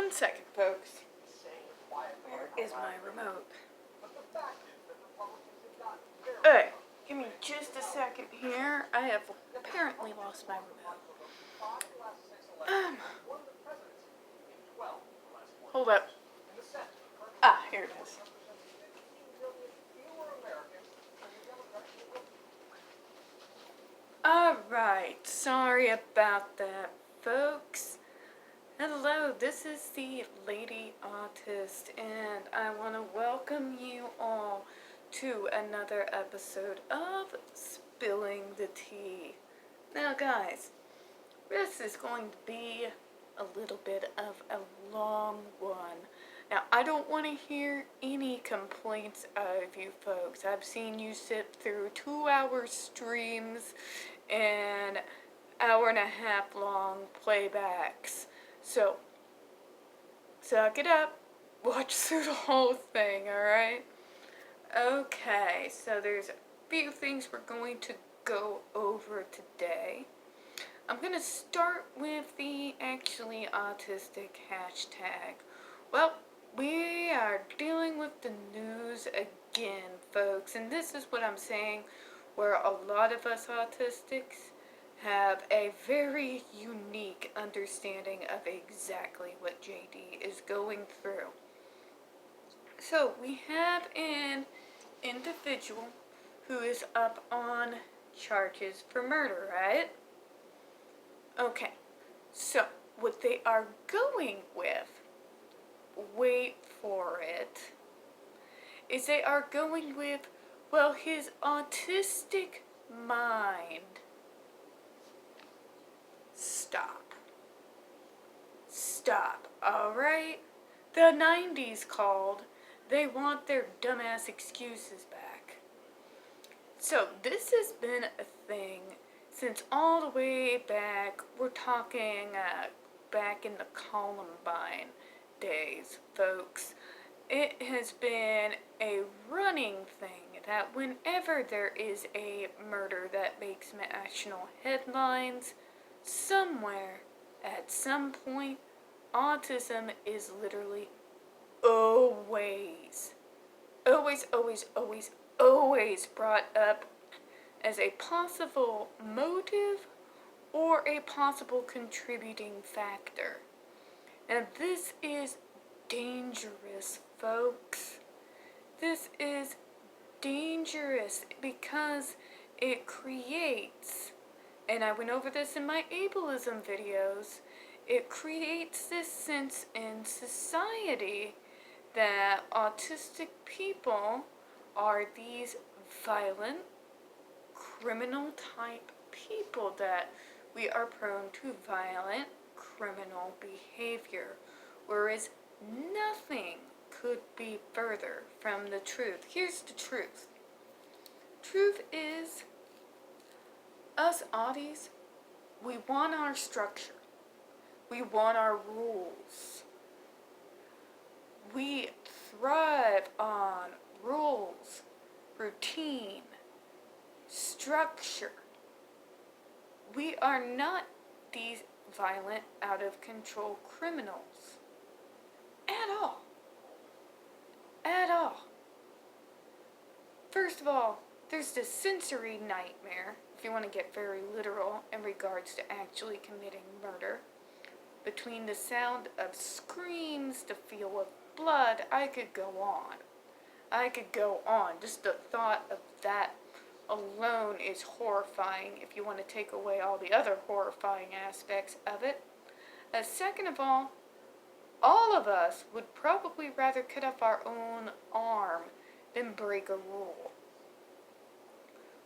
1 second, folks. Where is my remote? Hey, give me just a second here. I have apparently lost my remote. Hold up. Ah, here it is. Alright, sorry about that, folks. Hello, this is the Lady Autist, and I want to welcome you all to another episode of Spilling the Tea. Now, guys, this is going to be a little bit of a long one. Now, I don't want to hear any complaints out of you folks. I've seen you sit through 2-hour streams and hour-and-a-half long playbacks. So, suck it up. Watch through the whole thing, alright? Okay, so there's a few things we're going to go over today. I'm going to start with the actually autistic hashtag. Well, we are dealing with the news again, folks, and this is what I'm saying, where a lot of us autistics have a very unique understanding of exactly what JD is going through. So, we have an individual who is up on charges for murder, right? Okay, so what they are going with, wait for it, is they are going with, well, his autistic mind. Stop, alright? The 90s called. They want their dumbass excuses back. So, this has been a thing since all the way back, we're talking back in the Columbine days, folks. It has been a running thing that whenever there is a murder that makes national headlines, somewhere, at some point, autism is literally always brought up as a possible motive or a possible contributing factor. And this is dangerous, folks. This is dangerous because it creates, and I went over this in my ableism videos, it creates this sense in society that autistic people are these violent, criminal type people, that we are prone to violent, criminal behavior, whereas nothing could be further from the truth. Here's the truth. Truth is, us Audis, we want our structure. We want our rules. We thrive on rules, routine, structure. We are not these violent, out-of-control criminals. At all. At all. First of all, there's this sensory nightmare, if you want to get very literal in regards to actually committing murder. Between the sound of screams, the feel of blood, I could go on. Just the thought of that alone is horrifying if you want to take away all the other horrifying aspects of it. Second of all of us would probably rather cut off our own arm than break a rule.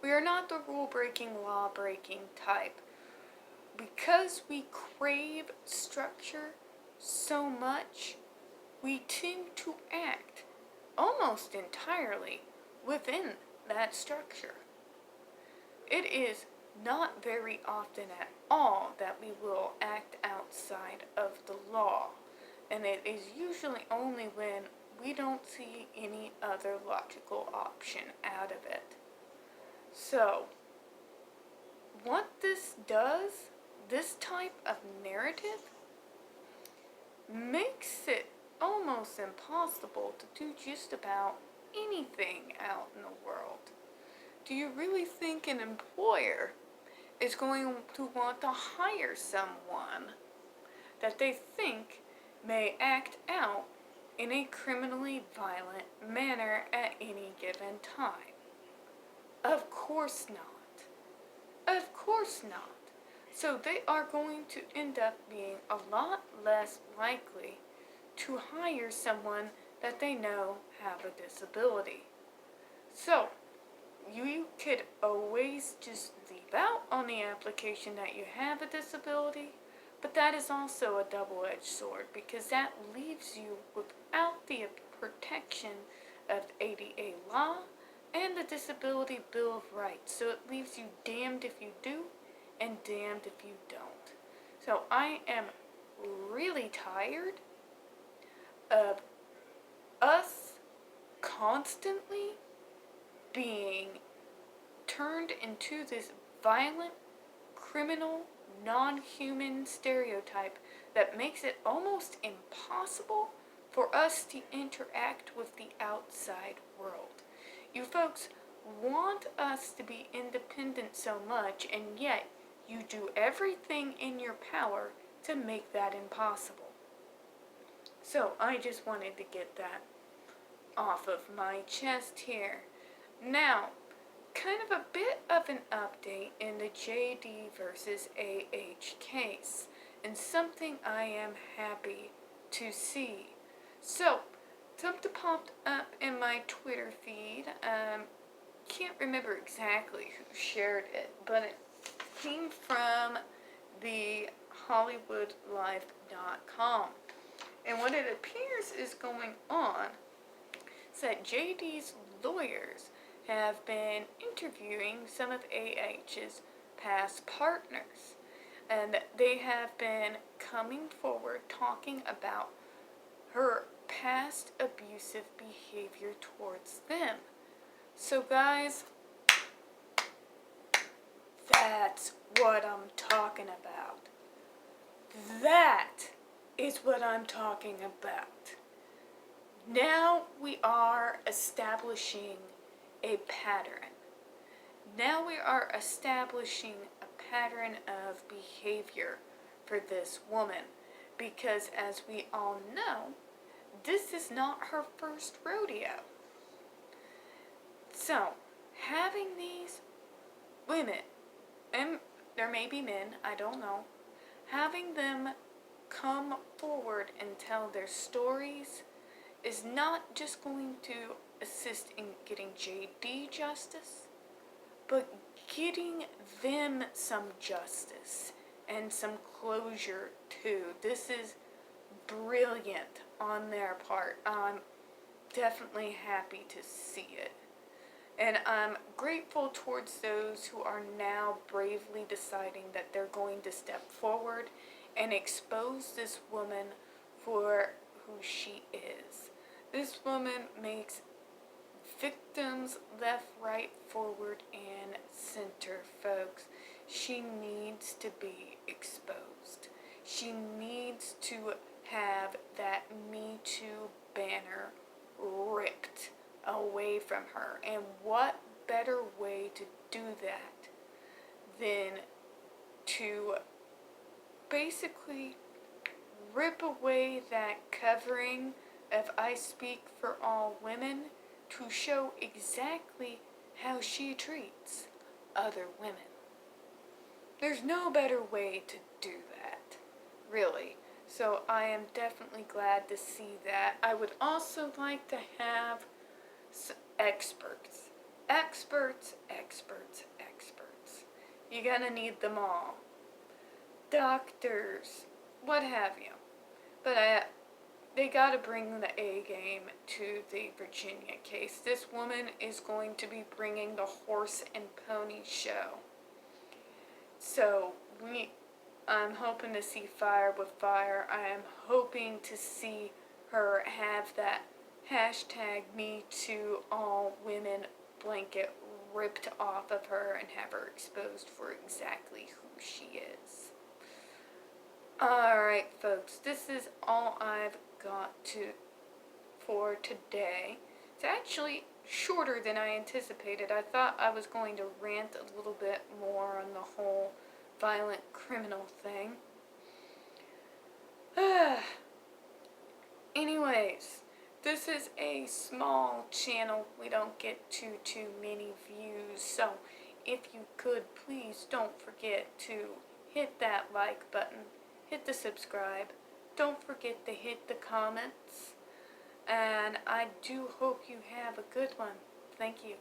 We are not the rule-breaking, law-breaking type. Because we crave structure so much, we tend to act almost entirely within that structure. It is not very often at all that we will act outside of the law, and it is usually only when we don't see any other logical option out of it. So, what this does, this type of narrative, makes it almost impossible to do just about anything out in the world. Do you really think an employer is going to want to hire someone that they think may act out in a criminally violent manner at any given time? Of course not. Of course not. So they are going to end up being a lot less likely to hire someone that they know have a disability. So you could always just leave out on the application that you have a disability, but that is also a double-edged sword, because that leaves you without the protection of ADA law and the Disability Bill of Rights. So it leaves you damned if you do and damned if you don't. So I am really tired of us constantly being turned into this violent, criminal, non-human stereotype that makes it almost impossible for us to interact with the outside world. You folks want us to be independent so much, and yet you do everything in your power to make that impossible. So I just wanted to get that off of my chest here. Now, kind of a bit of an update in the JD versus AH case, and something I am happy to see. So, something popped up in my Twitter feed. Can't remember exactly who shared it, but it came from the HollywoodLife.com. And what it appears is going on is that JD's lawyers have been interviewing some of AH's past partners. And they have been coming forward talking about her past abusive behavior towards them. So guys, that's what I'm talking about. That is what I'm talking about. Now we are establishing a pattern. Now we are establishing a pattern of behavior for this woman, because as we all know, this is not her first rodeo. So, having these women, and there may be men, I don't know, having them come forward and tell their stories is not just going to assist in getting JD justice, but getting them some justice and some closure too. This is brilliant on their part. I'm definitely happy to see it. And I'm grateful towards those who are now bravely deciding that they're going to step forward and expose this woman for who she is. This woman makes victims left, right, forward, and center, folks. She needs to be exposed. She needs to have that Me Too banner ripped away from her. And what better way to do that than to basically rip away that covering of I speak for all women to show exactly how she treats other women. There's no better way to do that, really. So I am definitely glad to see that. I would also like to have experts. Experts, experts, experts. You're gonna need them all. Doctors, what have you. But they gotta bring the A game to the Virginia case. This woman is going to be bringing the horse and pony show. So I'm hoping to see fire with fire. I am hoping to see her have that hashtag #MeTooAllWomen blanket ripped off of her and have her exposed for exactly who she is. Alright folks, this is all I've got for today. It's actually shorter than I anticipated. I thought I was going to rant a little bit more on the whole violent criminal thing. Anyways, this is a small channel. We don't get too many views, so if you could, please don't forget to hit that like button, hit the subscribe, don't forget to hit the comments, and I do hope you have a good one. Thank you.